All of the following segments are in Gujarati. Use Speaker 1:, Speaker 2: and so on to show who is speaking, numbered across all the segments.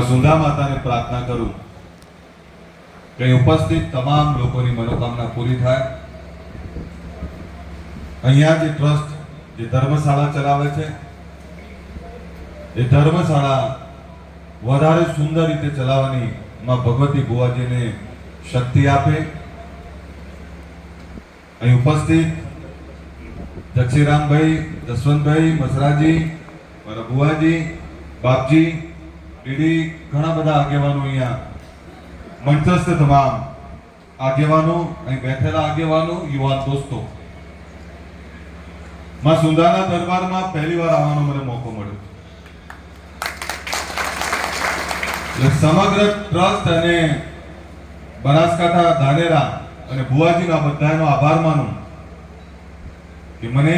Speaker 1: સુંદા માતાને પ્રાર્થના કરું કે ઉપસ્થિત તમામ લોકોની મનોકામના પૂરી થાય। અહીંયા જે ટ્રસ્ટ જે ધર્મશાળા ચલાવે છે એ ધર્મશાળા વધારે સુંદર રીતે ચલાવવાની માં ભગવતી બુવાજીને શક્તિ આપે। અહીં ઉપસ્થિત જક્ષીરામભાઈ, જસવંતભાઈ, મસરાજી, મારા બુવાજી, બાપજી, ડીડી, ઘણા બધા આગેવાનો અહીંયા મંચસ્થ તમામ આગેવાનો, અહીં બેઠેલા આગેવાનો, યુવાન દોસ્તો, માં સુંદાના દરબારમાં પહેલી વાર આવવાનો મને મોકો મળ્યો છે। સમગ્ર ટ્રસ્ટ અને બનાસકાંઠા, ધાનેરા અને બુવાજીના બધાનો આભાર માનું કે મને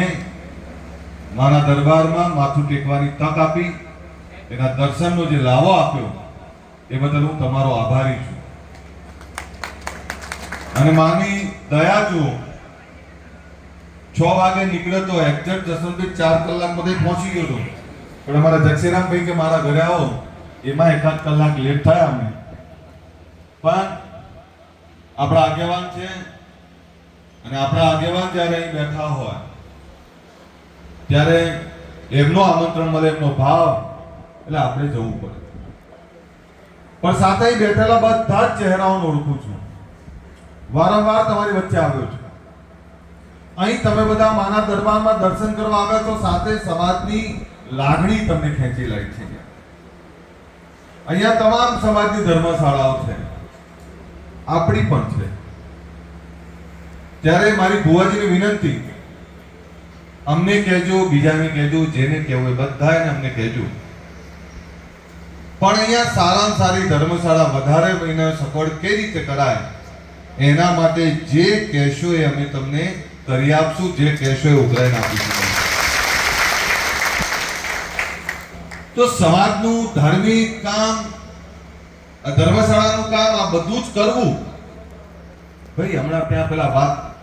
Speaker 1: મારા દરબારમાં માથું ટેકવાની તક આપી, એના દર્શનનો જે લાવો આપ્યો એ બદલ હું તમારો આભારી છું। અને માની દયા જુઓ, 6 વાગે નીકળ્યો તો એક્ઝેક્ટ જસવંતભાઈ 4 કલાકમાં પહોંચી ગયો હતો, પણ અમારા જક્ષીરામભાઈ કે મારા ઘરે આવો એમાં 1 કલાક લેટ થયા અમે, પણ આપણા આગેવાન છે અને આપણા આગેવાન જ્યારે અહીં બેઠા હોય ત્યારે એમનો આમંત્રણ મળે, એમનો ભાવ, એટલે આપણે જવું પડે। પણ સાથે બેઠેલા બધા જ ચહેરાઓને ઓળખું છું, વારંવાર તમારી વચ્ચે આવ્યો છું। અહીં તમે બધા માના દરબારમાં દર્શન કરવા આવ્યા છો, સાથે સમાજની લાગણી તમને ખેંચી લાવી છે। અહીંયા તમામ સમાજની ધર્મશાળાઓ છે, આપણી પણ છે, ત્યારે મારી ભુવાજીની વિનંતી, અમને કહેજો, બીજાને કહેજો, જેને કહેવું એ બધાને અમને કહેજો, પણ અહીંયા સારામાં સારી ધર્મશાળા વધારે મહિને સફળ કઈ રીતે કરાય એના માટે જે કહેશો એ અમે તમને કરી આપશું, જે કહેશો એ ઉઘરાઈને આપીશું। તો સમાજનું ધાર્મિક કામ, ધર્મશાળાનું કામ, આ બધું જ કરવું। ભાઈ હમણાં ત્યાં પેલા વાત